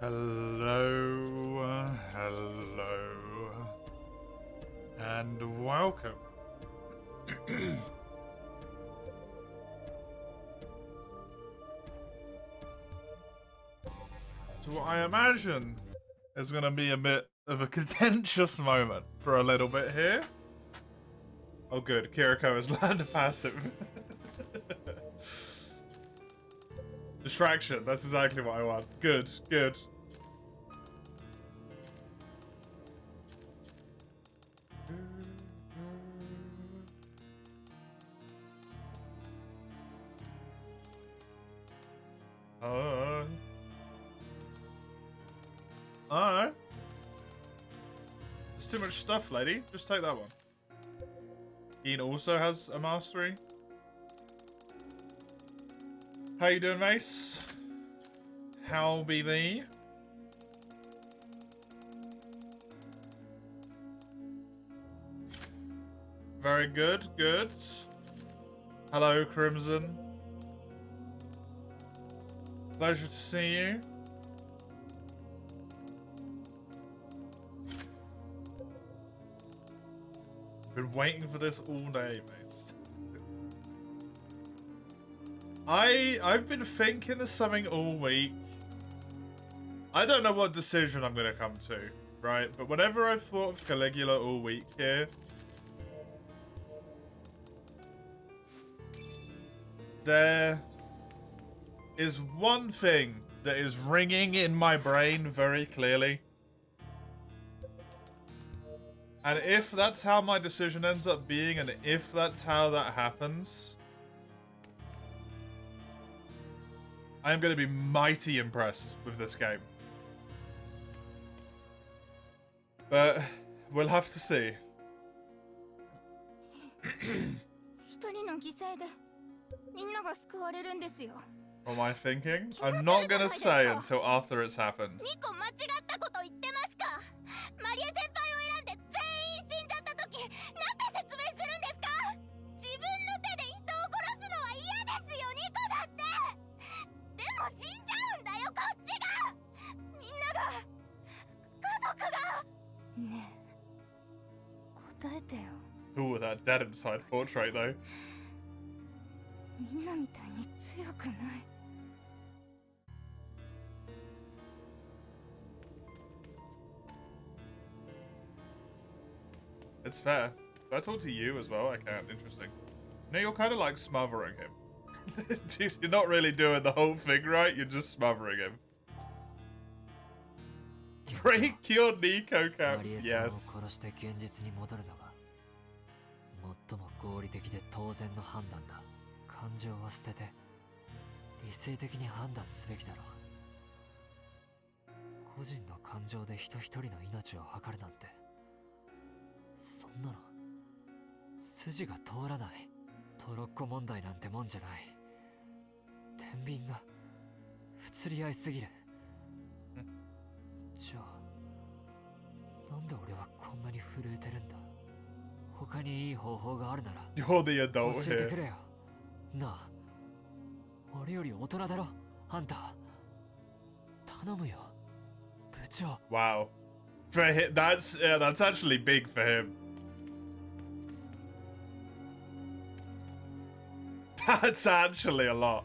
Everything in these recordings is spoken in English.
Hello, hello, and welcome to what I imagine is going to be a bit of a contentious moment for a little bit here. Oh good, Kiriko has learned a passive. Distraction, that's exactly what I want. Good, good. Alright. There's too much stuff, lady. Just take that one. Ian also has a mastery. How you doing, Mace? How be thee? Very good, good. Hello, Crimson. Pleasure to see you. Been waiting for this all day, Mace. I've been thinking of something all week. I don't know what decision I'm gonna come to, right? But whenever I've thought of Caligula all week here, there is one thing that is ringing in my brain very clearly. And if that's how my decision ends up being, and if that's how that happens, I am going to be mighty impressed with this game. But we'll have to see. What am I thinking? I'm not going to say until after it's happened. Ooh, that dead inside portrait though. It's fair. Did I talk to you as well? I can't. Interesting. No, you're kind of like smothering him. Dude, you're not really doing the whole thing right, you're just smothering him. Break your Nico caps, yes. 最も合理的で当然の判断だ。感情は捨てて理性的に判断すべきだろう。個人の感情で人一人の命を測るなんて、そんなの筋が通らない。トロッコ問題なんてもんじゃない。天秤が不釣り合いすぎる。じゃあなんで俺はこんなに震えてるんだ。他にいい方法があるなら You're the adult 教えてくれ here. よ。なあ、俺より大人だろ、あんた。頼むよ、部長。Wow. For him, that's actually big for him. That's actually a lot.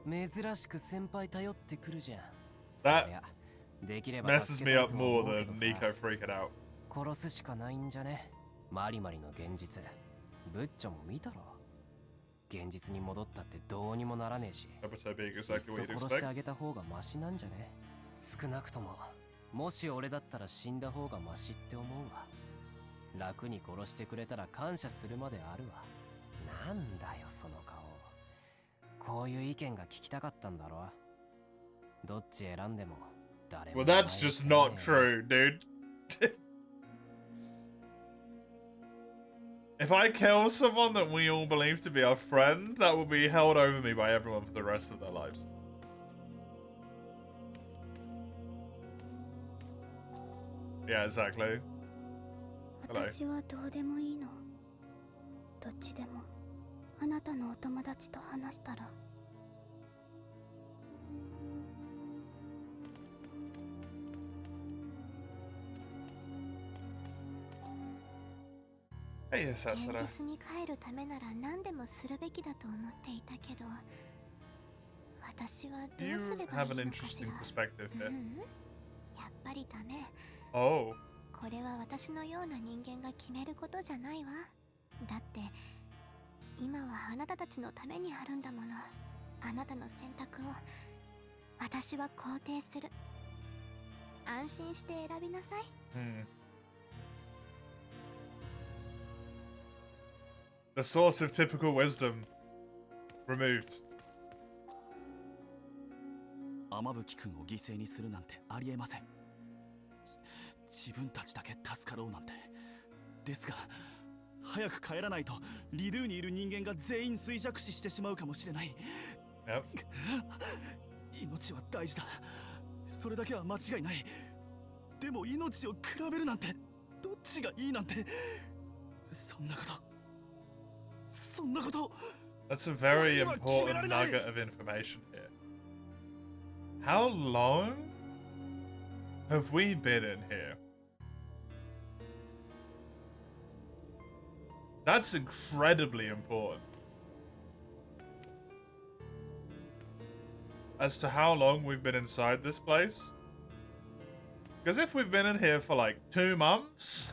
珍しく先輩頼ってくるじゃん。 That messes me up more than Nico freaking out. 殺すしかないんじゃね。マリマリの現実。ブッチョも見たろ。現実に戻ったってどうにもならねえし。殺してあげた方がマシなんじゃね。少なくとも、もし俺だったら死んだ方がマシって思うわ。楽に殺してくれたら感謝するまであるわ。なんだよその顔。こういう意見が聞きたかったんだろ。どっち選んでも誰も。Well, that's just not true, dude. If I kill someone that we all believe to be our friend, that will be held over me by everyone for the rest of their lives. Yeah, exactly. Hello. 私はどうでもいいの。どっちでもあなたのお友達と話したら。現実に帰るためなら何でもするべきだと思っていたけど、私はどうすればいいのかしら。やっぱりダメ。これは私のような人間が決めることじゃないわ。だって今はあなたたちのためにあるんだもの。あなたの選択を私は肯定する。安心して選びなさい。The source of typical wisdom removed. 雨吹君を犠牲にするなんてありえません。自分たちだけ助かろうなんて。ですが早く帰らないとリドゥにいる人間が全員衰弱死してしまうかもしれない。命は大事だ。それだけは間違いない。でも命を比べるなんて、どっちがいいなんて、そんなこと。 That's a very important nugget of information here. How long have we been in here? That's incredibly important. As to how long we've been inside this place? Because if we've been in here for like 2 months,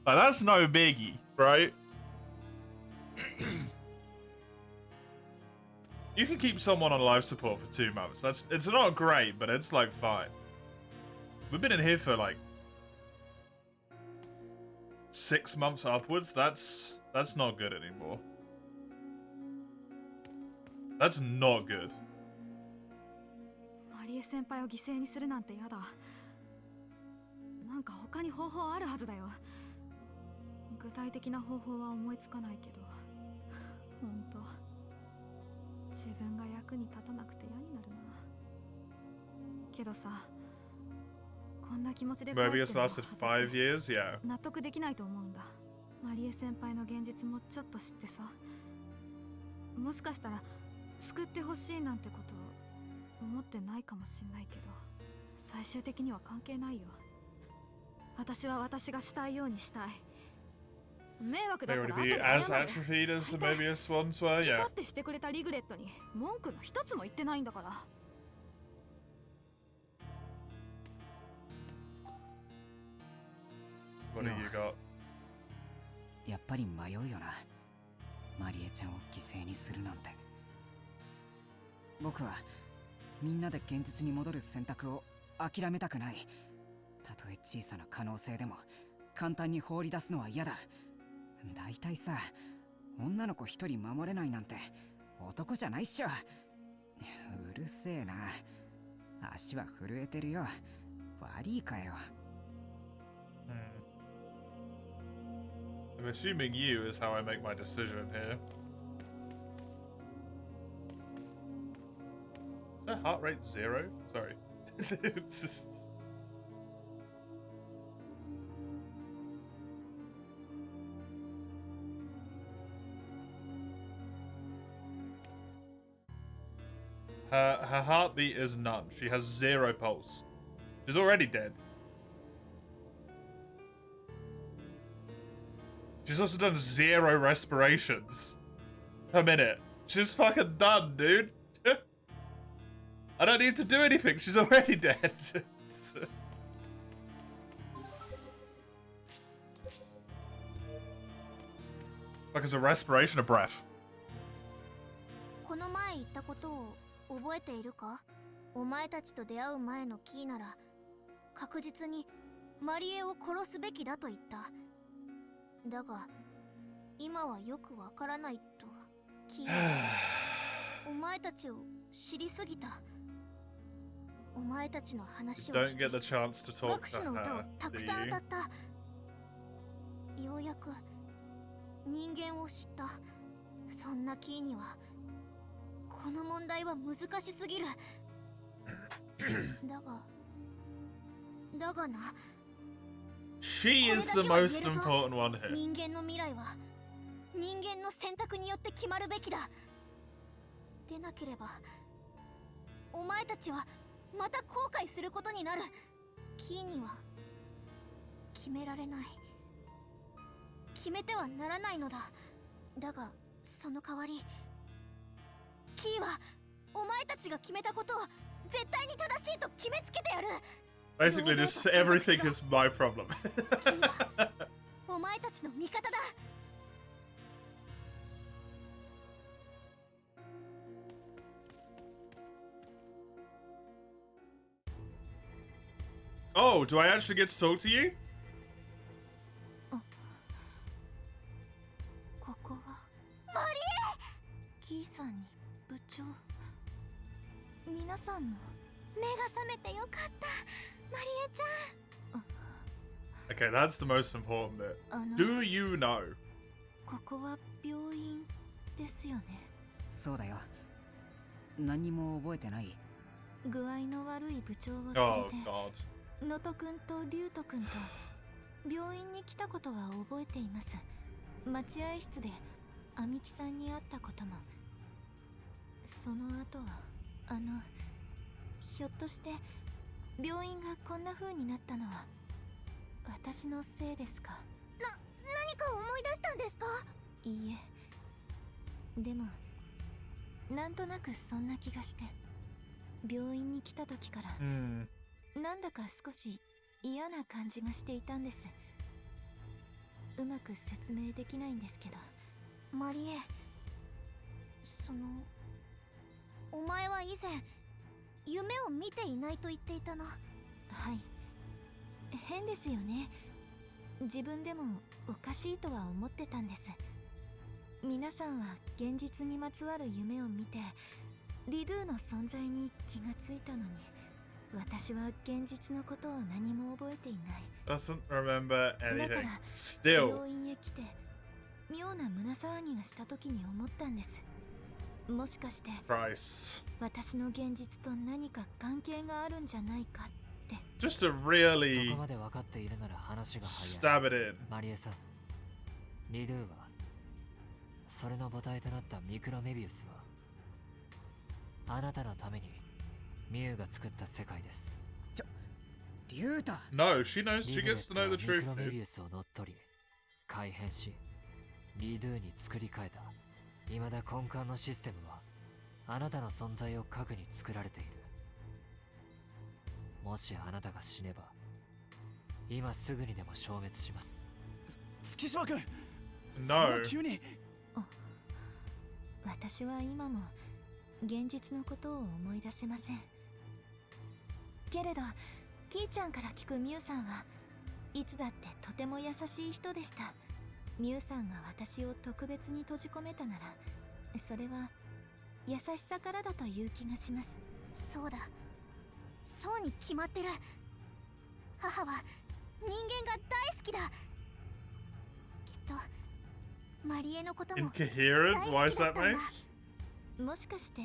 like that's no biggie, right? You can keep someone on life support for 2 months. It's not great, but it's like fine. We've been in here for like 6 months upwards. That's not good anymore. That's not good. マリエ先輩を犠牲にするなんてやだ。なんか他に方法あるはずだよ。具体的な方法は思いつかないけど、本当自分が役に立たなくて嫌になるな。けどさ、こんな気持ちで帰ってるのは私納得できないと思うんだ。マリエ先輩の現実もちょっと知ってさ、もしかしたら救ってほしいなんてこと思ってないかもしんないけど、最終的には関係ないよ。私は私がしたいようにしたい。迷惑だから後で謝る。好き勝手してくれたリグレットに文句の一つも言ってないんだから。やっぱり迷うよな。マリエちゃんを犠牲にするなんて。僕はみんなで現実に戻る選択を諦めたくない。たとえ小さな可能性でも簡単に放り出すのは嫌だ。だいたいさ、女の子一人守れないなんて男じゃないっしょ。うるせえな。足は震えてるよ。悪いかよ。I'm assuming you is how I make my decision here. Is that heart rate 0? Sorry. It's just... Her heartbeat is none. She has 0 pulse. She's already dead. She's also done 0 respirations per minute. She's fucking done, dude. I don't need to do anything. She's already dead. Like it's a respiration of breath. この前言ったことを覚えているか？お前たちと出会う前のキーなら確実にマリエを殺すべきだと言った。だが今はよくわからないと。キーお前たちを知りすぎた。お前たちの話を聞き、学士の歌をたくさん歌った。ようやく人間を知った。そんなキーにはこの問題は難しすぎる。だがな。She is the most important one here. 人間の未来は人間の選択によって決まるべきだ。でなければお前たちはまた後悔することになる。キーには決められない。決めてはならないのだ。だがその代わりキーはお前たちが決めたことを絶対に正しいと決めつけてやる。 Basically, just everything is my problem. キーはお前たちの味方だ。Oh, do I actually get to talk to you? ここはマリエ。キーさんに部長、皆さんの目が覚めてよかった、マリエちゃん。 Okay, that's the most important bit. あの Do you know? ここは病院ですよね。そうだよ。何にも覚えてない。具合の悪い部長を連 Oh れて God. ノト君とリュウト君と病院に来たことは覚えています。待合室でアミキさんに会ったことも。その後はひょっとして病院がこんな風になったのは私のせいですか？何か思い出したんですか？いいえ、でもなんとなくそんな気がして、病院に来た時から、なんだか少し嫌な感じがしていたんです。うまく説明できないんですけど。マリエ、お前は以前夢を見ていないと言っていたな。はい、変ですよね。自分でもおかしいとは思ってたんです。皆さんは現実にまつわる夢を見てリドゥの存在に気がついたのに、私は現実のことを何も覚えていない。 Doesn't remember だ anything. から Still. 病院へ来て妙な胸騒ぎがした時に思ったんです。もしかして Christ. 私の現実と何か関係があるんじゃないかって。 Just to そ really こまで分かっているなら話が早い。 stab it in. マリエさん、リドゥはそれの母体となったミクロメビウスはあなたのためにミュウが作った世界です。リュウタ。 No, she knows. She リグレ gets ッ to トは know ミ the ク truth. ロメ Dude. ビウスを乗っ取り改変しリドゥに作り変えた未だ根幹のシステムはあなたの存在を核に作られている。もしあなたが死ねば今すぐにでも消滅します。月島君、 No. 急に。私は今も現実のことを思い出せませんけれど、キーちゃんから聞くミュウさんはいつだってとても優しい人でした。ミュウさんが私を特別に閉じ込めたならそれは優しさからだという気がします。そうだ、そうに決まってる。母は人間が大好きだ。きっとマリエのことも Incoherent? Why is that, mate? もしかして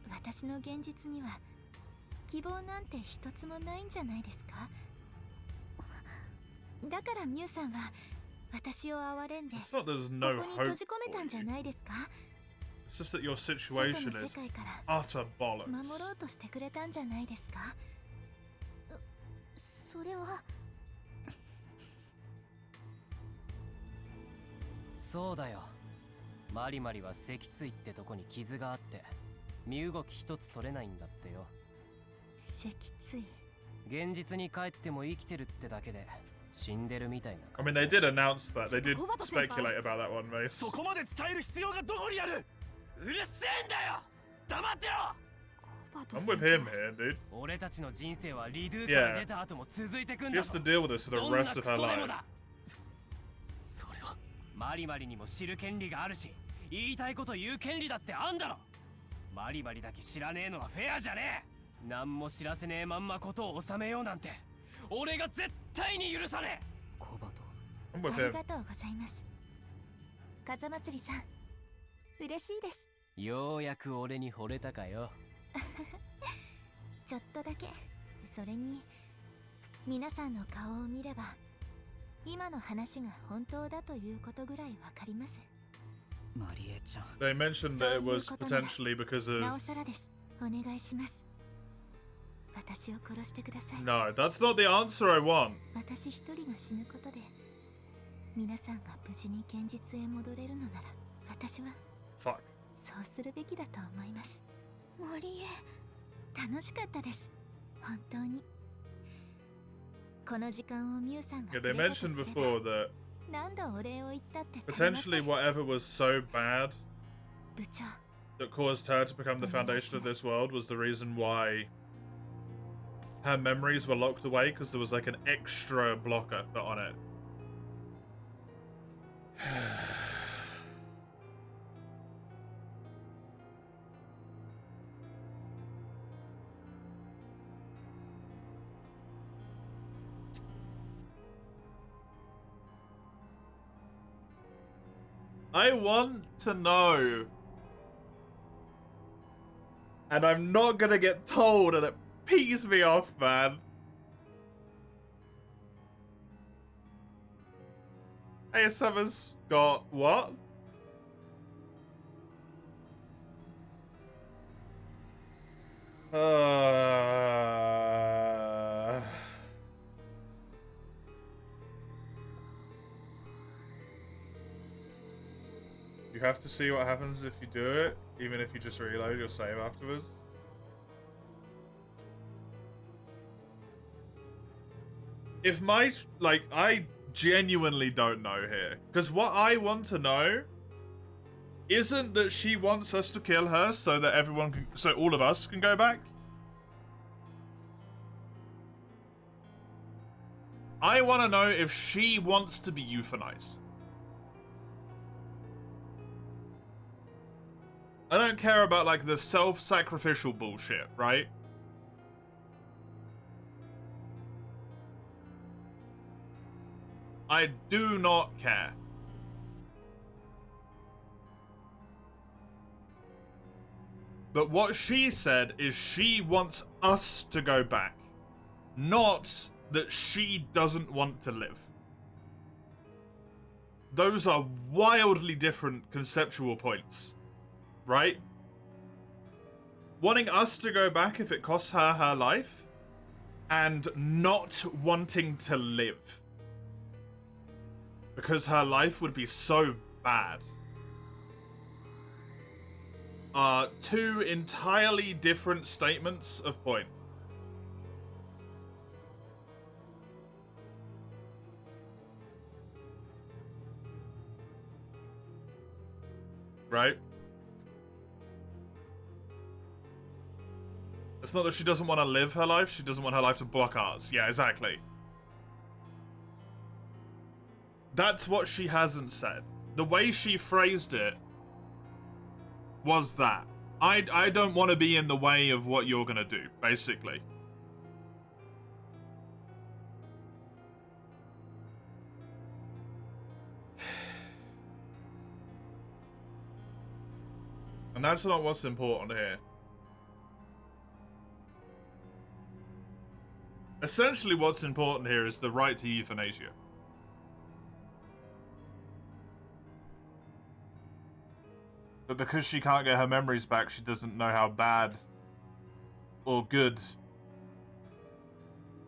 私の現実には希望なんて一つもないんじゃないですか？だからミュウさんは私を憐れんで It's not there's こ no こに閉 hope じ込めた for んじゃ you. ないですか？ It's just that your 外 situation の is 世界から utter 守 bollocks. ろうとしてくれたんじゃないですか？それはそうだよ。マリマリは脊椎ってとこに傷があって身動き一つ取れないんだってよ。脊椎。現実に帰っても生きてるってだけで死んでるみたいな I 感 mean, じ they だ did し。 announce that. They did speculate about that one, mate. そこまで伝える必要がどこにある？うるせえんだよ。黙ってろ。コバト I'm 先 with 輩 him here, dude. 俺たちの人生はリドゥから出た後も続いてくん She だ has ぞ to。deal with this for ど the んな rest ク of ソ her でも life. だ。それはマリマリにも知る権利があるし、言いたいこと言う権利だってあんだろ。マリマリだけ知らねえのはフェアじゃねえ。何も知らせねえまんまことを収めようなんて俺が絶対に許さねえ。コバト。I'm with あり him. がとうございます。風祭りさん、嬉しいです。ようやく俺に惚れたかよ。ちょっとだけ。それに皆さんの顔を見れば今の話が本当だということぐらいわかります。マリエちゃん。 They mentioned that it was potentially because なお of. さらです。お願いします。私を殺してください。 No, that's not the answer I want. 私一人が死ぬことで皆さんが無事に現実へ戻れるのなら、私は Fuck. そうするべきだと思います。森へ楽しかったです。本当に。この時間をミュウさんが Yeah, く they れたとすれ mentioned ば before that 何度お礼を言ったって足りませ potentially ん。 whatever was so bad 部長、 that caused her to become the foundation of this world was the reason why her memories were locked away, because there was like an extra blocker put on it. I want to know, and I'm not gonna get told, and it pees me off, man. Hey, Summers got what? You have to see what happens if you do it, even if you just reload your save afterwards. If my, like, I genuinely don't know here. Because what I want to know isn't that she wants us to kill her so that everyone can, so all of us can go back. I want to know if she wants to be euthanized. I don't care about, like, the self-sacrificial bullshit, right? I do not care. But what she said is she wants us to go back, not that she doesn't want to live. Those are wildly different conceptual points, right? Wanting us to go back if it costs her her life, and not wanting to live because her life would be so bad, are two entirely different statements of point. Right? It's not that she doesn't want to live her life, she doesn't want her life to block ours. Yeah, exactly. That's what she hasn't said. The way she phrased it was that. I don't want to be in the way of what you're gonna do, basically. And that's not what's important here. Essentially what's important here is the right to euthanasia. But because she can't get her memories back, she doesn't know how bad or good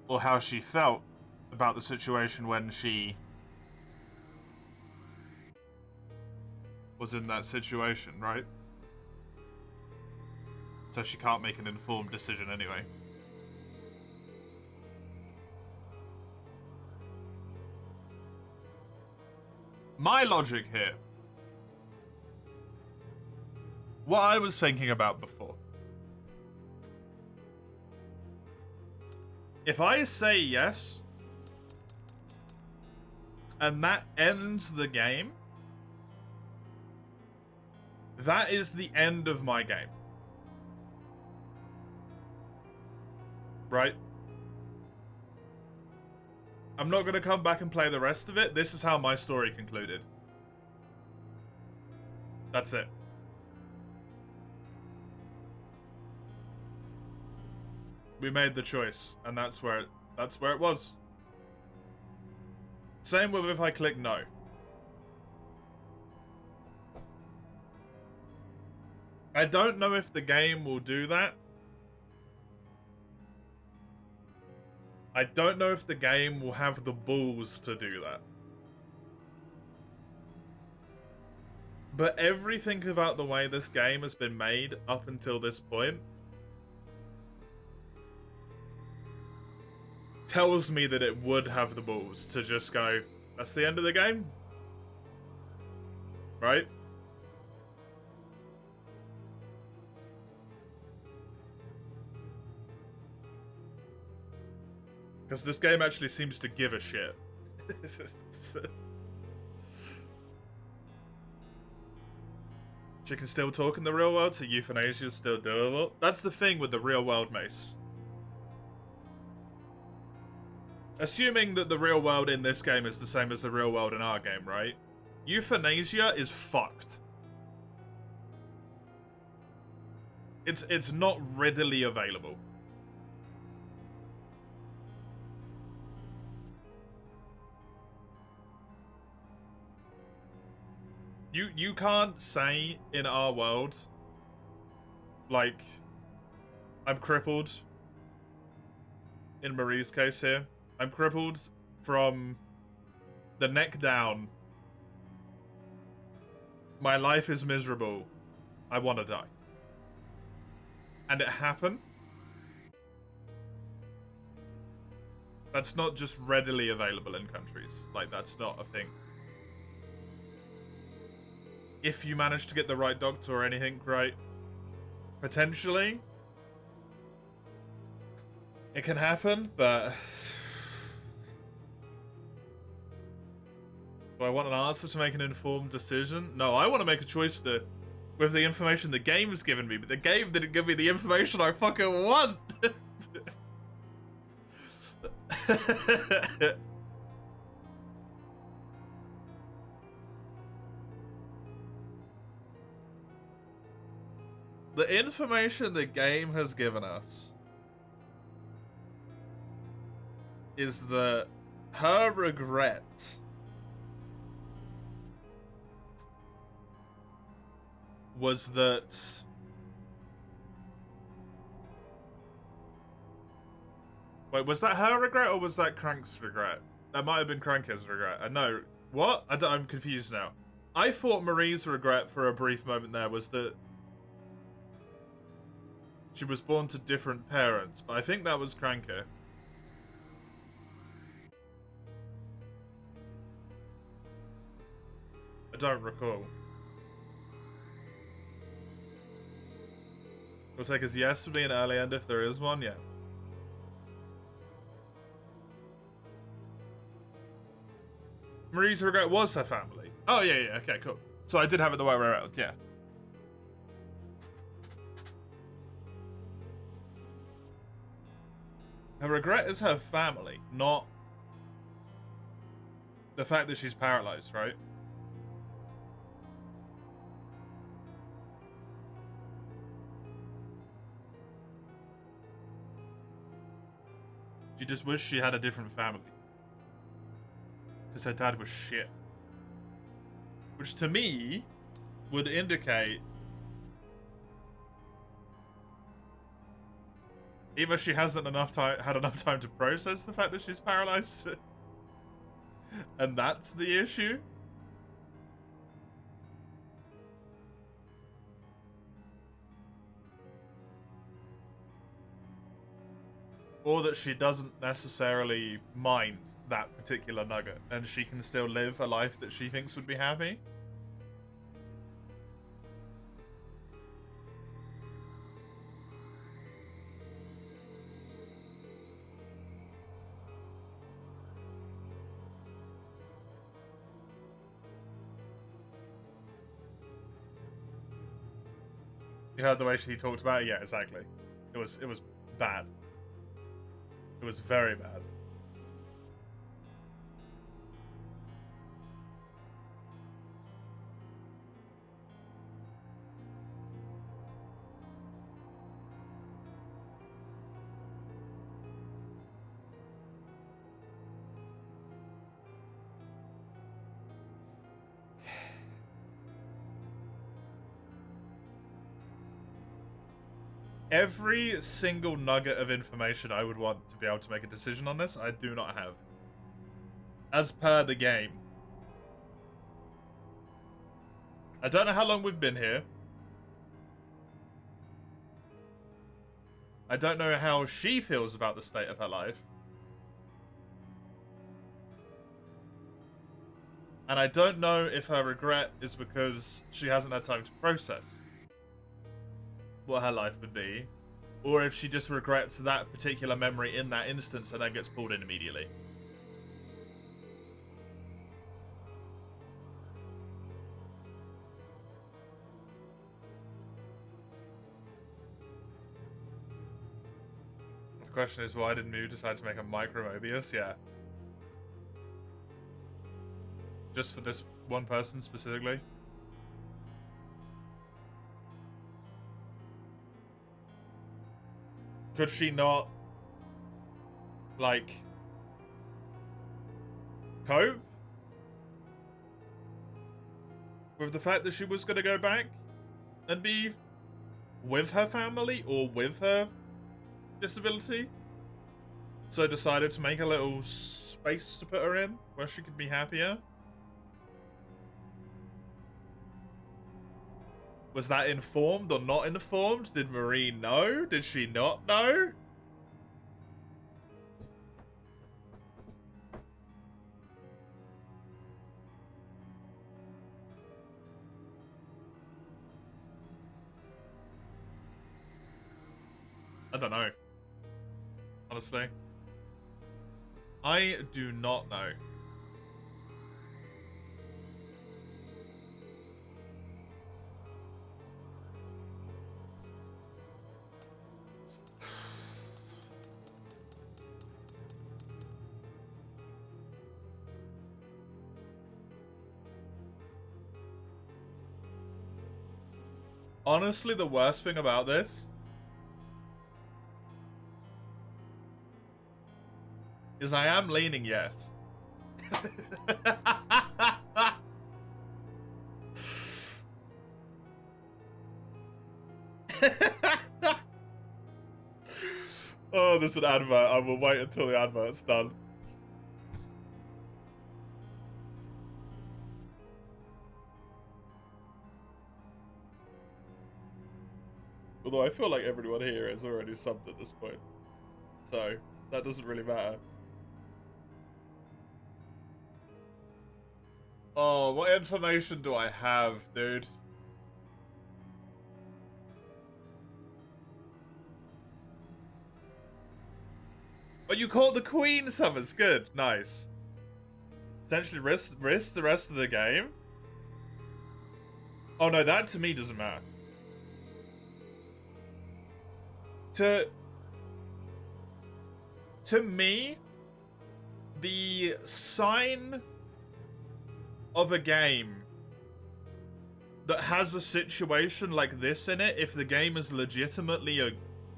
or how she felt about the situation when she was in that situation, right? So she can't make an informed decision anyway. My logic here, what I was thinking about before. If I say yes, and that ends the game, that is the end of my game. Right? I'm not going to come back and play the rest of it. This is how my story concluded. That's it. We made the choice, and that's where it was. Same with if I click no. I don't know if the game will do that. I don't know if the game will have the balls to do that. But everything about the way this game has been made up until this point tells me that it would have the balls to just go, that's the end of the game? Right? Because this game actually seems to give a shit. She can still talk in the real world, so euthanasia is still doable. That's the thing with the real world, Mace. Assuming that the real world in this game is the same as the real world in our game, right? Euthanasia is fucked. It's not readily available. You can't say in our world, like, I'm crippled. In Marie's case here, I'm crippled from the neck down. My life is miserable. I want to die. And it happened. That's not just readily available in countries. Like, that's not a thing. If you manage to get the right doctor or anything, right? Potentially. It can happen, but... Do I want an answer to make an informed decision? No, I want to make a choice with the information the game has given me, but the game didn't give me the information I fucking want! The information the game has given us is that her regret was that wait, was that her regret or was that Crank's regret? That might have been Crank's regret. No, what? I'm confused now. I thought Marie's regret for a brief moment there was that she was born to different parents, but I think that was Cranker. I don't recall. We'll take as yes would be an early end if there is one, yeah. Marie's regret was her family. Oh, yeah, okay, cool. So I did have it the way around, yeah. Her regret is her family, not the fact that she's paralyzed, right? She just wished she had a different family. Because her dad was shit. Which to me would indicate either she hasn't had enough time to process the fact that she's paralyzed, and that's the issue, or that she doesn't necessarily mind that particular nugget, and she can still live a life that she thinks would be happy. You heard the way she talked about it? Yeah, exactly. It was bad. It was very bad. Every single nugget of information I would want to be able to make a decision on this, I do not have. As per the game. I don't know how long we've been here. I don't know how she feels about the state of her life. And I don't know if her regret is because she hasn't had time to process what her life would be, or if she just regrets that particular memory in that instance and then gets pulled in immediately. The question is, why did Mu decide to make a micro Mobius? Yeah. Just for this one person specifically? Could she not, like, cope with the fact that she was going to go back and be with her family or with her disability? So decided to make a little space to put her in where she could be happier? Was that informed or not informed? Did Marie know? Did she not know? I don't know. Honestly. I do not know. Honestly, the worst thing about this is I am leaning yes. Oh, there's an advert. I will wait until the advert's done. Although I feel like everyone here is already subbed at this point. So, that doesn't really matter. Oh, what information do I have, dude? Oh, you caught the Queen summons. Good. Nice. Potentially risk the rest of the game? Oh no, that to me doesn't matter. To me, the sign of a game that has a situation like this in it, if the game is legitimately a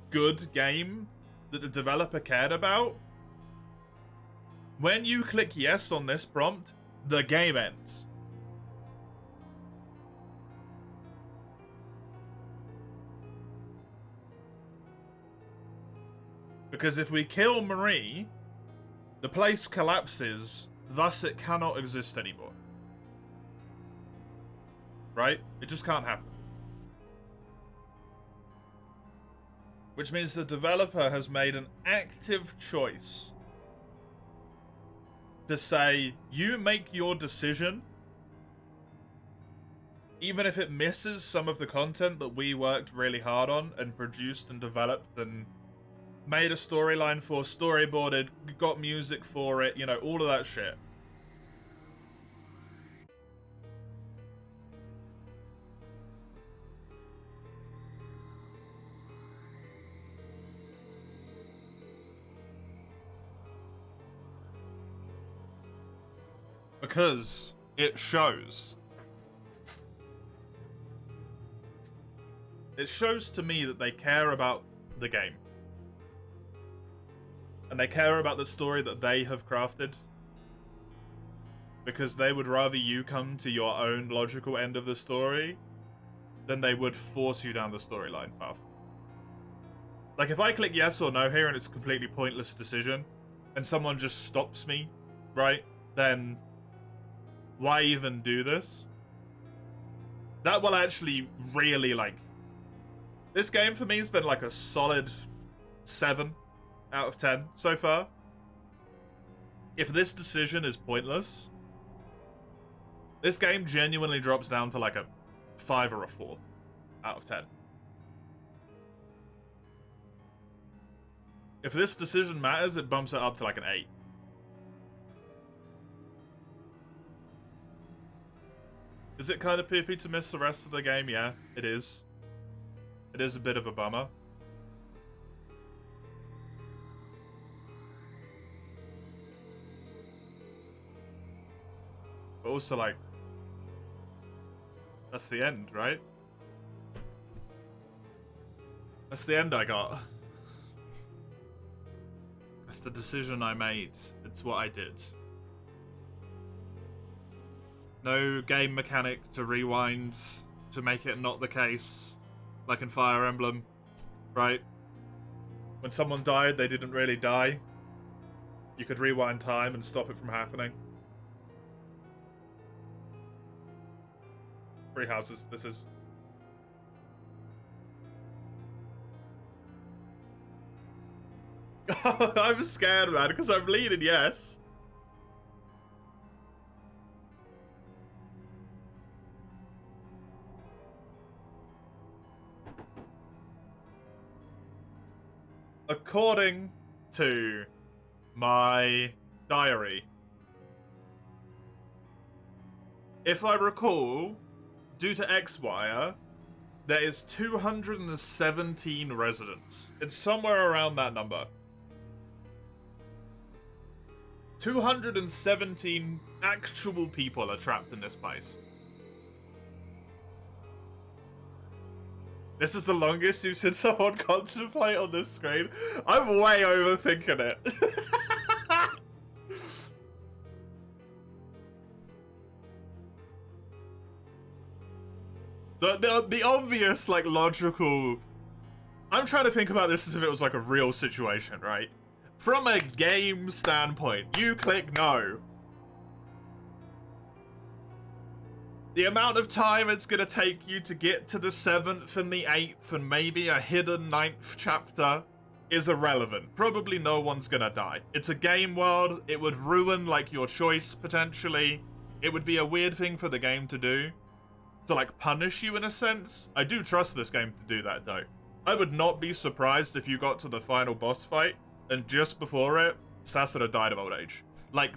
good game that the developer cared about, when you click yes on this prompt, the game ends. Because if we kill Marie, the place collapses, thus it cannot exist anymore. Right? It just can't happen. Which means the developer has made an active choice to say, you make your decision, even if it misses some of the content that we worked really hard on and produced and developed and made a storyline for, storyboarded, got music for it, you know, all of that shit. Because it shows. It shows to me that they care about the game. And they care about the story that they have crafted. Because they would rather you come to your own logical end of the story than they would force you down the storyline path. Like, if I click yes or no here and it's a completely pointless decision, and someone just stops me, right? Then why even do this? That will actually really, like... This game for me has been like a solid 7 out of 10 so far. If this decision is pointless, this game genuinely drops down to like a 5 or a 4 out of 10. If this decision matters, it bumps it up to like an 8. Is it kind of poopy to miss the rest of the game? Yeah, it is. It is a bit of a bummer. But also, like, that's the end, right? That's the end I got. That's the decision I made. It's what I did. No game mechanic to rewind to make it not the case, like in Fire Emblem, right? When someone died, they didn't really die. You could rewind time and stop it from happening. 3 houses, this is. I'm scared, man, because I'm leaning yes. According to my diary, if I recall, due to X-Wire, there is 217 residents. It's somewhere around that number. 217 actual people are trapped in this place. This is the longest you've seen someone contemplate on this screen. I'm way overthinking it. The obvious, like, logical... I'm trying to think about this as if it was, like, a real situation, right? From a game standpoint, you click no. The amount of time it's gonna take you to get to the 7th and the 8th and maybe a hidden 9th chapter is irrelevant. Probably no one's gonna die. It's a game world. It would ruin, like, your choice, potentially. It would be a weird thing for the game to do. To, like, punish you in a sense. I do trust this game to do that, though. I would not be surprised if you got to the final boss fight and just before it, Sasser died of old age. Like,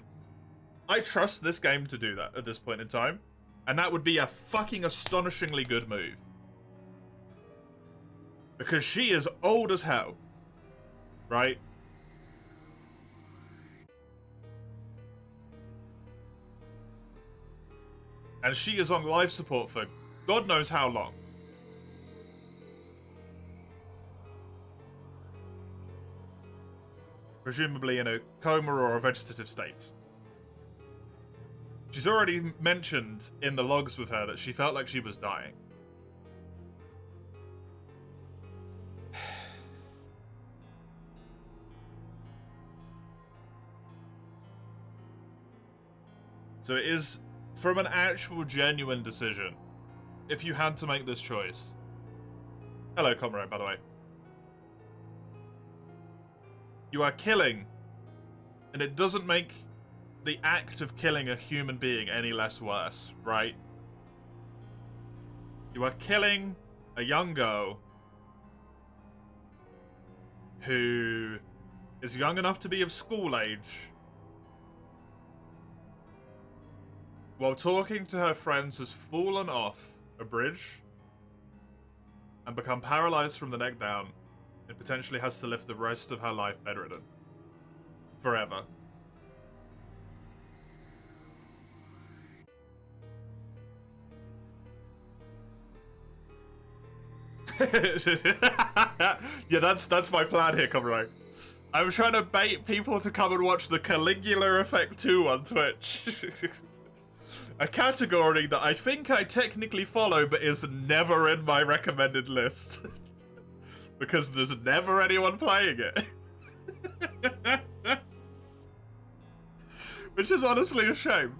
I trust this game to do that at this point in time. And that would be a fucking astonishingly good move. Because she is old as hell. Right? And she is on life support for God knows how long. Presumably in a coma or a vegetative state. She's already mentioned in the logs with her that she felt like she was dying. So it is, from an actual genuine decision, if you had to make this choice. Hello, comrade, by the way. You are killing, and it doesn't make the act of killing a human being any less worse, right? You are killing a young girl who is young enough to be of school age, while talking to her friends has fallen off a bridge and become paralyzed from the neck down and potentially has to live the rest of her life bedridden. Forever. Yeah, that's my plan here, comrade. I'm trying to bait people to come and watch the Caligula Effect 2 on Twitch. A category that I think I technically follow, but is never in my recommended list. Because there's never anyone playing it. Which is honestly a shame.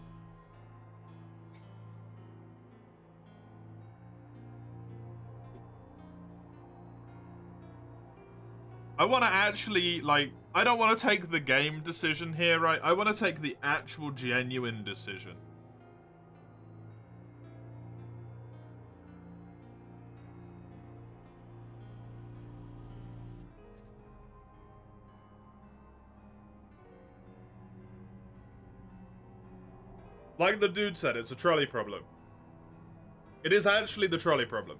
I want to actually, like, I don't want to take the game decision here, right? I want to take the actual genuine decision. Like the dude said, it's a trolley problem. It is actually the trolley problem.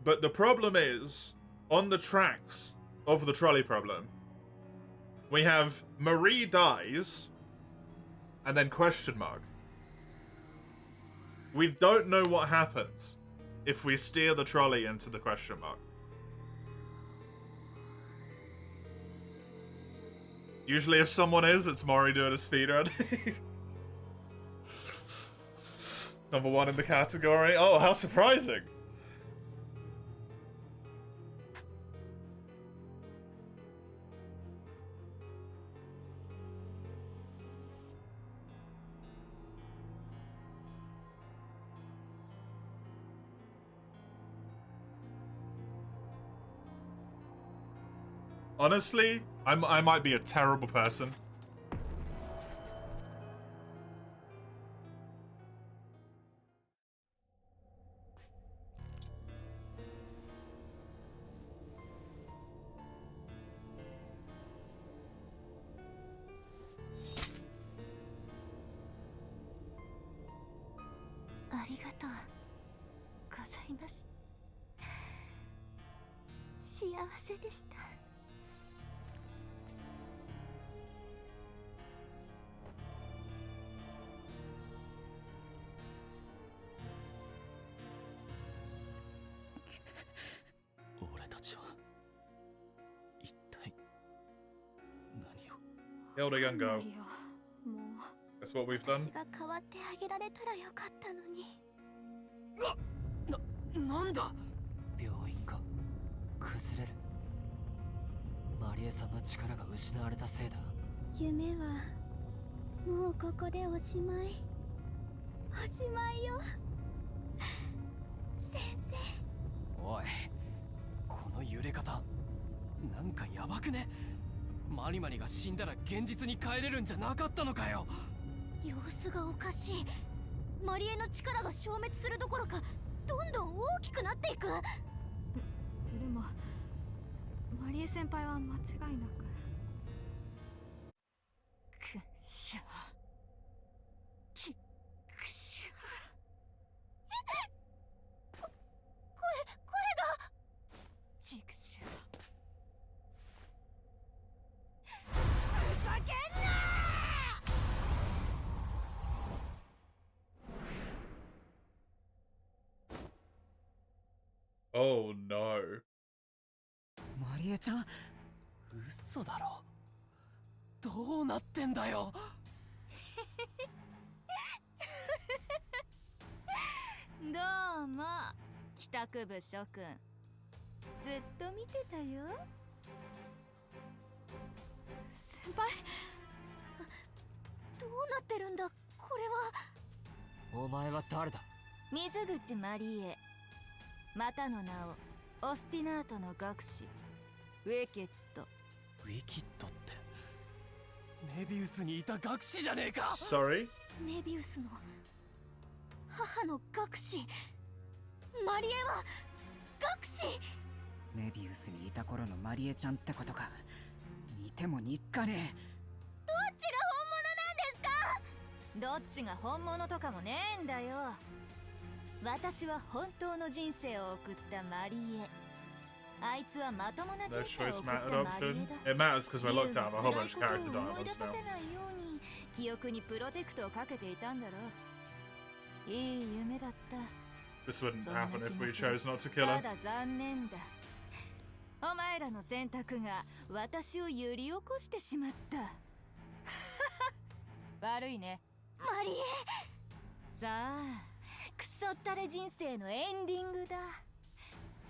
But the problem is, on the tracks of the trolley problem, we have Marie dies, and then question mark. We don't know what happens if we steer the trolley into the question mark. Usually if someone is, it's Mori doing a speedrun. Number one in the category. Oh, how surprising. Honestly, I might be a terrible person. Hildegard, go. That's what we've done. なんだ病院が崩れるマリエさんの力が失われたせいだ夢はもうここでおしまいおしまいよ先生おいこの揺れ方なんかヤバくねマリマリが死んだら現実に帰れるんじゃなかったのかよ様子がおかしいマリエの力が消滅するどころかどんどん大きくなっていくでもマリエ先輩は間違いなくくしゃちくしゃ声がちくしゃふざけんなOh no. マリエちゃん嘘だろどうなってんだよどうも帰宅部諸君ずっと見てたよ先輩どうなってるんだこれはお前は誰だ水口マリエまたの名をオスティナートの学士ウィキッドウィキッドってメビウスにいた学士じゃねえか Sorry? メビウスの母の学士マリエは学士メビウスにいた頃のマリエちゃんってことか似ても似つかねえどっちが本物とかもねえんだよ私は本当の人生を送ったマリエあいつはまともな人 No 生を choice 送った mattered マ option. リエだ It matters because we're locked out of a whole bunch of 辛い character ことを思い dialogues 出さ now. せないように記憶にプロテクトをかけていたんだろういい夢だった This wouldn't そんな happen 気 if も we する chose not to kill た her. だ残念だお前らの選択が私を揺り起こしてしまった悪いねマリエさあクソったれ人生のエンディングだ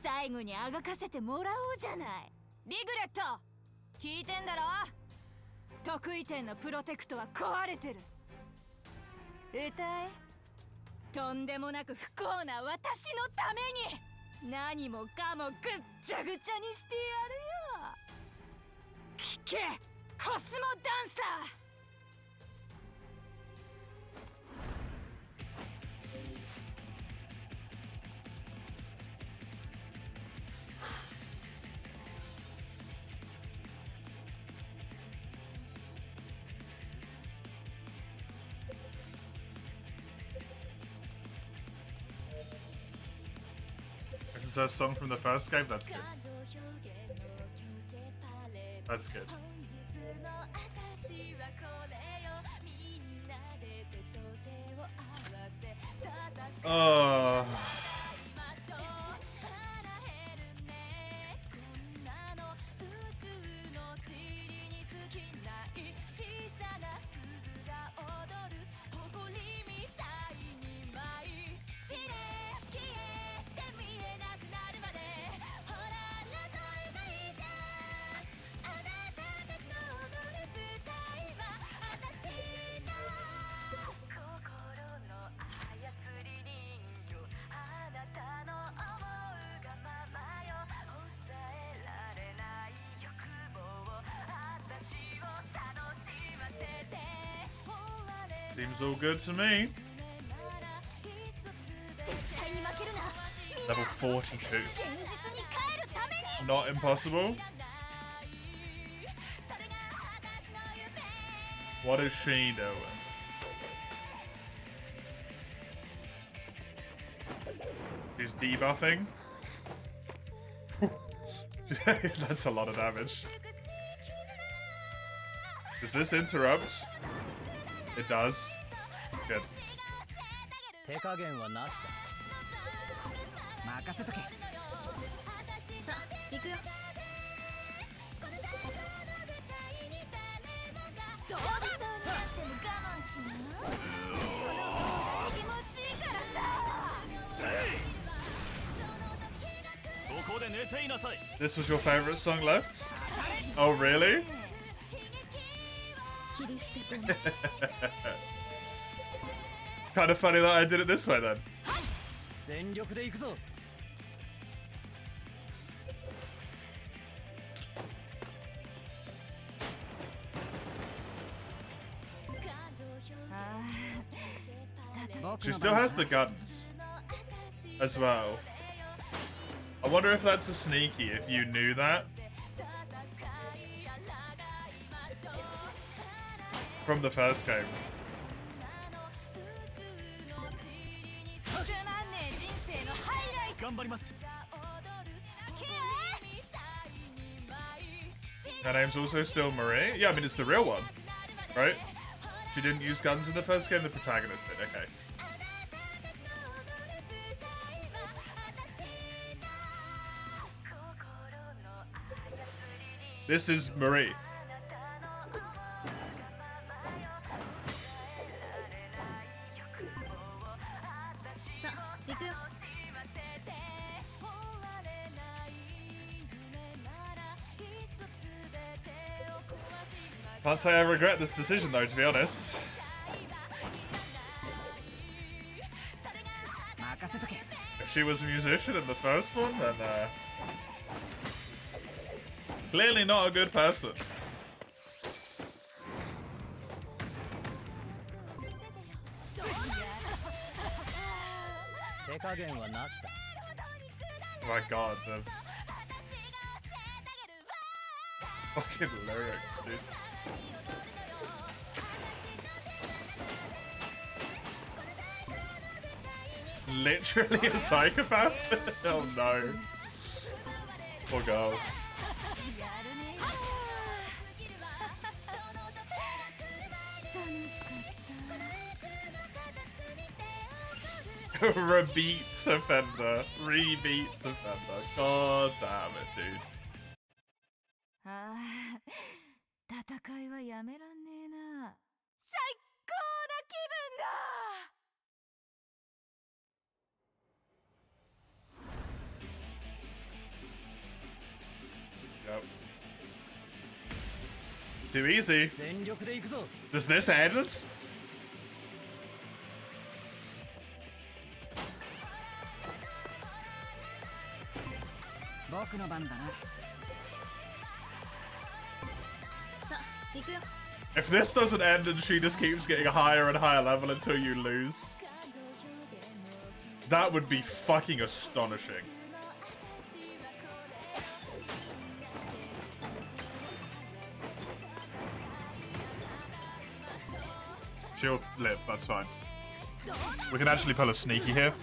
最後にあがかせてもらおうじゃないリグレット聞いてんだろ得意点のプロテクトは壊れてる歌えとんでもなく不幸な私のために何もかもぐっちゃぐちゃにしてやるよ。聞けコスモダンサー。This is her song from the first game? That's good. That's good. Oh. Seems all good to me. Level 42. Not impossible. What is she doing? She's debuffing. That's a lot of damage. Does this interrupt? It does. Good. This was your favorite song left? Oh, really? Kind of funny that I did it this way then. She still has the guns as well. I wonder if that's a sneaky, if you knew that. From the first game. Her name's also still Marie? Yeah, I mean, it's the real one, right? She didn't use guns in the first game, the protagonist did, okay. This is Marie. Can't say I regret this decision though, to be honest. If she was a musician in the first one, then clearly not a good person. Oh my god, the fucking lyrics, dude. Literally a psychopath? Oh no. Poor girl. Rebeats offender. Rebeats offender. God damn it, dude. 戦いはやめらんねえな。最高な気分だ。Yep. Too easy. Does this end? 僕の番だな。さあ、行くよ。If this doesn't end and she just keeps getting a higher and higher level until you lose, that would be fucking astonishing. She'll live, that's fine. We can actually pull a sneaky here.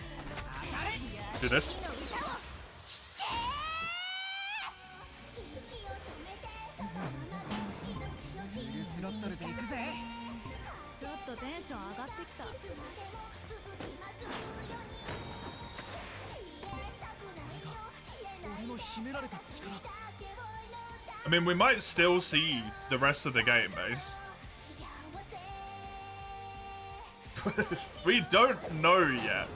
Do this. I mean, we might still see the rest of the game, mate. We don't know yet.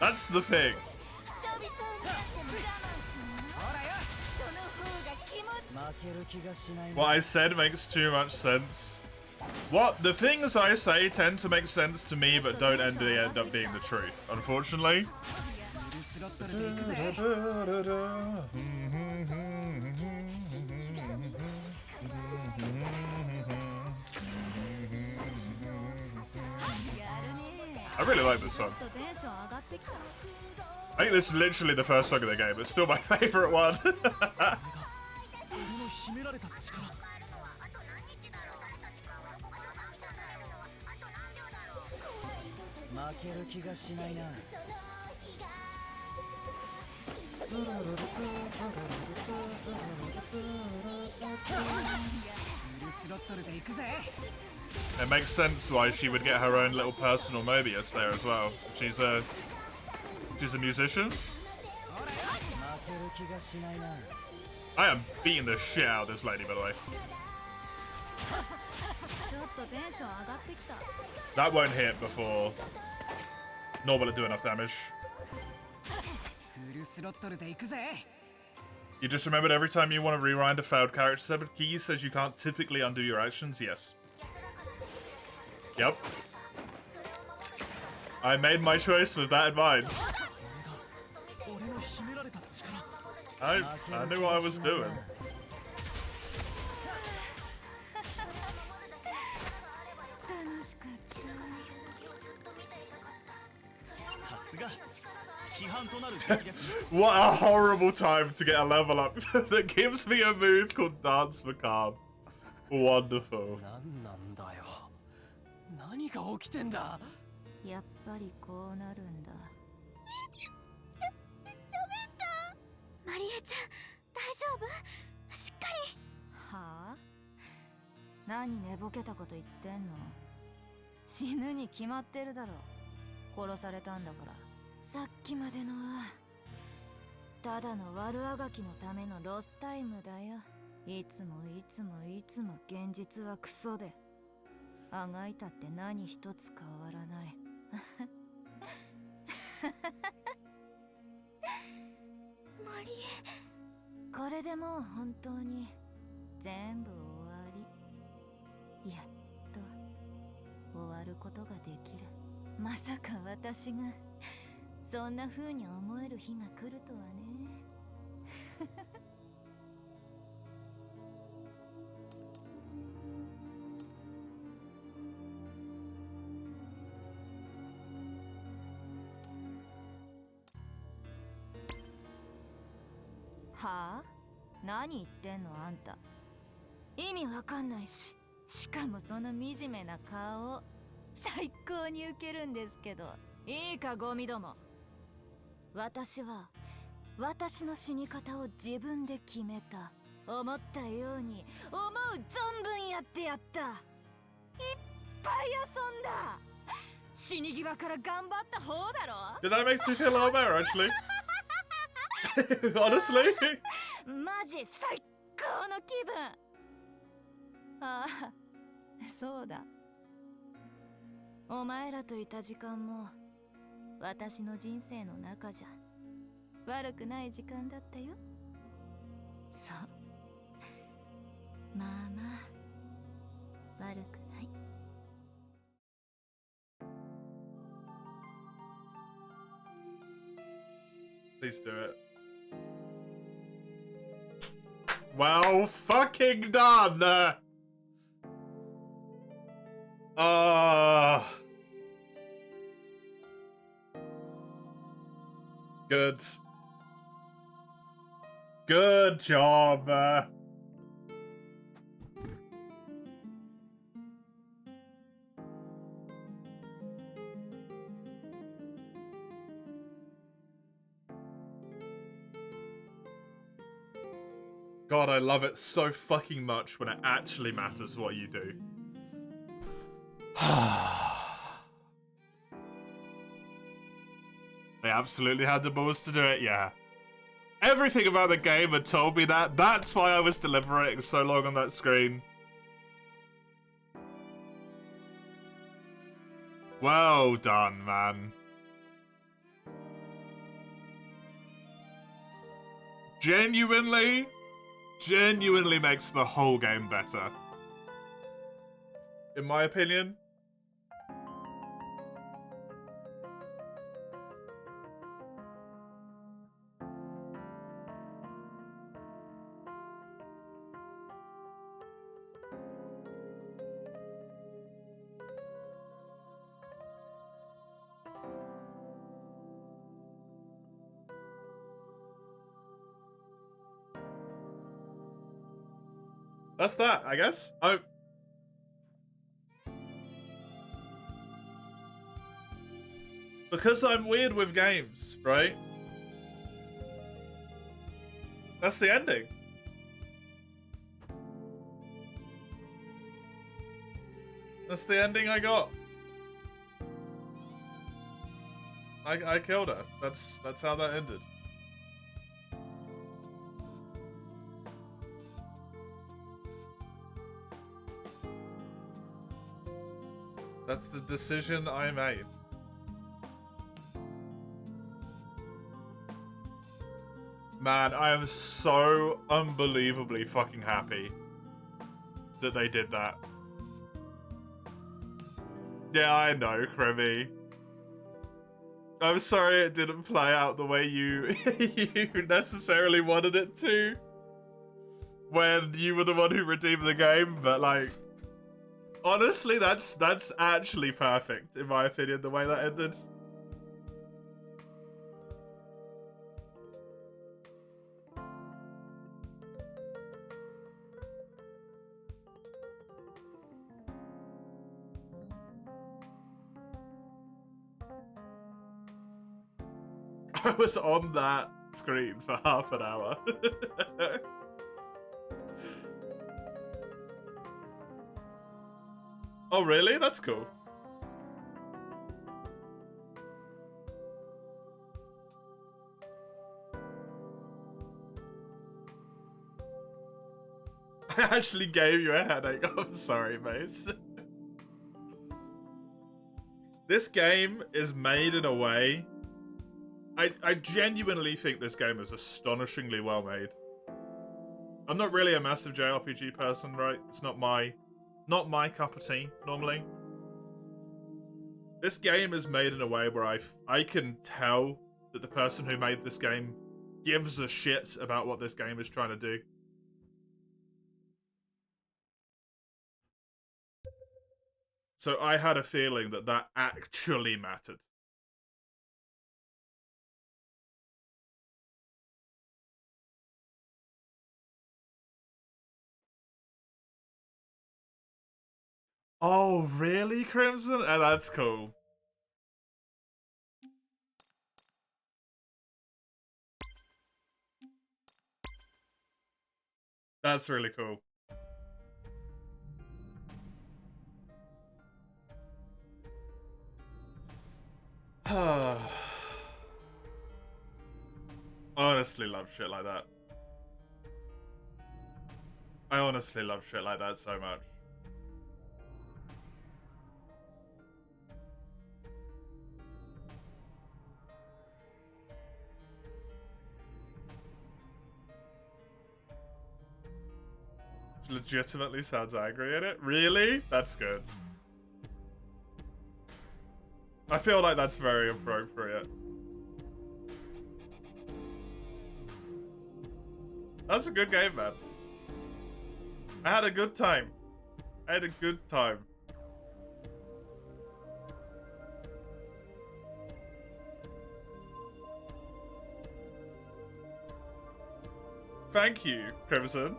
That's the thing. What I said makes too much sense. What the things I say tend to make sense to me, but don't end up being the truth, unfortunately. I really like this song. I think this is literally the first song of the game. It's still my favorite one. It makes sense why she would get her own little personal Mobius there as well. She's a musician. I am beating the shit out of this lady, by the way. That won't hit before nor will it do enough damage. You just remembered every time you want to rewind a failed character separate key says you can't typically undo your actions? Yes. Yep. I made my choice with that in mind. I knew what I was doing. What a horrible time to get a level up that gives me a move called Dance Macabre. Wonderful. 何が起きてんだ。やっぱりこうなるんだ。喋った。マリエちゃん、大丈夫？しっかり。はあ？何寝ぼけたこと言ってんの？死ぬに決まってるだろ。殺されたんだから。さっきまでのはただの悪あがきのためのロスタイムだよ。いつも現実はクソで。あがいたって何一つ変わらない。マリエ、これでもう本当に全部終わり。やっと終わることができる。まさか私がそんな風に思える日が来るとはね。はあ？何言ってんのあんた。意味わかんないし、しかもその惨めな顔、最高にウケるんですけど。いいかゴミども。私は私の死に方を自分で決めた。思ったように思う存分やってやった。いっぱい遊んだ。死に際から頑張った方だろ。 Did that make me feel a lot better, actually? Honestly? マジ最高の気分。ああ、そうだ。お前らといた時間も私の人生の中じゃ悪くない時間だったよ。そう。まあまあ悪くない。Please do it. Well fucking done! Good. Good job. God, I love it so fucking much when it actually matters what you do. They absolutely had the balls to do it, yeah. Everything about the game had told me that. That's why I was deliberating so long on that screen. Well done, man. Genuinely makes the whole game better. In my opinion. That's that, I guess. Oh. Because I'm weird with games, right? That's the ending. That's the ending I got. I killed her. That's how that ended. That's the decision I made. Man, I am so unbelievably fucking happy that they did that. Yeah, I know, Kremmy. I'm sorry it didn't play out the way you you necessarily wanted it to when you were the one who redeemed the game, but like, honestly, that's actually perfect, in my opinion, the way that ended. I was on that screen for half an hour. Oh, really? That's cool. I actually gave you a headache. I'm sorry, Mace. This game is made in a way... I genuinely think this game is astonishingly well made. I'm not really a massive JRPG person, right? It's not my cup of tea, normally. This game is made in a way where I can tell that the person who made this game gives a shit about what this game is trying to do. So I had a feeling that that actually mattered. Oh, really, Crimson? Oh, that's cool. That's really cool. I honestly love shit like that. I honestly love shit like that so much. Legitimately sounds angry in it. Really? That's good. I feel like that's very appropriate. That's a good game, man. I had a good time. I had a good time. Thank you, Crimson,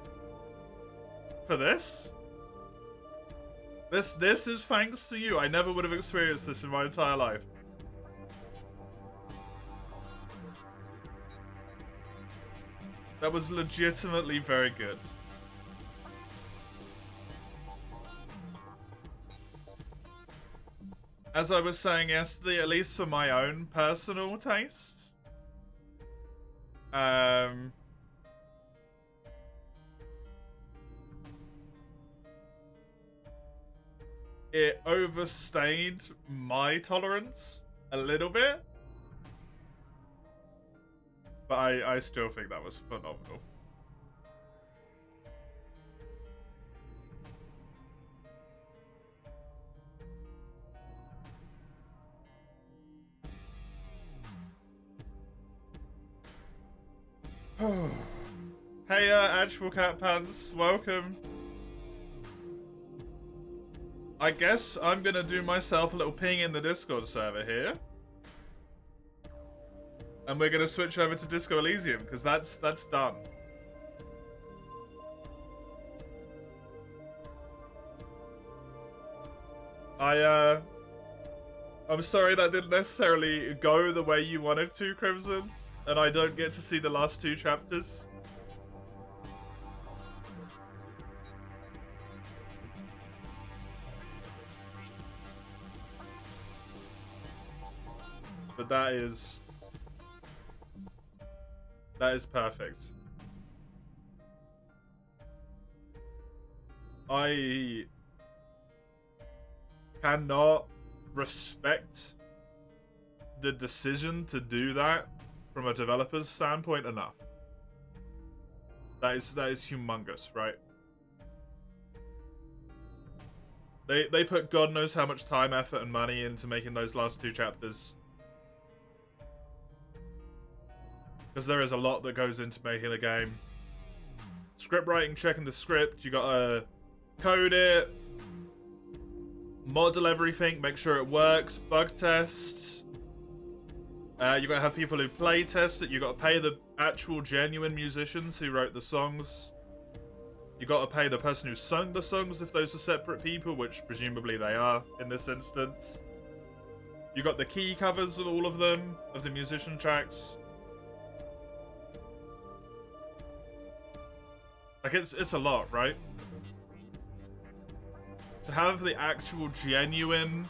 for this. This is thanks to you. I never would have experienced this in my entire life. That was legitimately very good. As I was saying yesterday, at least for my own personal taste, it overstayed my tolerance a little bit. But I still think that was phenomenal. Hey, Actual Cat Pants, welcome. I guess I'm gonna do myself a little ping in the Discord server here. And we're gonna switch over to Disco Elysium, because that's done. I'm sorry that didn't necessarily go the way you wanted to, Crimson, and I don't get to see the last 2 chapters. But that is perfect. I cannot respect the decision to do that from a developer's standpoint enough. That is humongous, right? They put God knows how much time, effort, and money into making those last 2 chapters. Because there is a lot that goes into making a game. Script writing, checking the script, you gotta code it, model everything, make sure it works, bug test. You gotta have people who play test it, you gotta pay the actual genuine musicians who wrote the songs. You gotta pay the person who sung the songs if those are separate people, which presumably they are in this instance. You got the key covers of all of them, of the musician tracks. Like, it's a lot, right? To have the actual genuine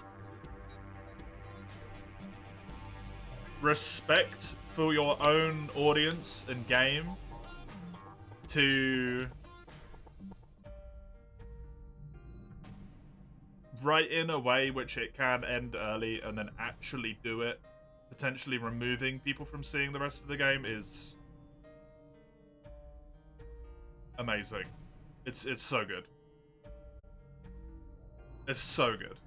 respect for your own audience and game to write in a way which it can end early and then actually do it, potentially removing people from seeing the rest of the game, is amazing. It's so good. It's so good.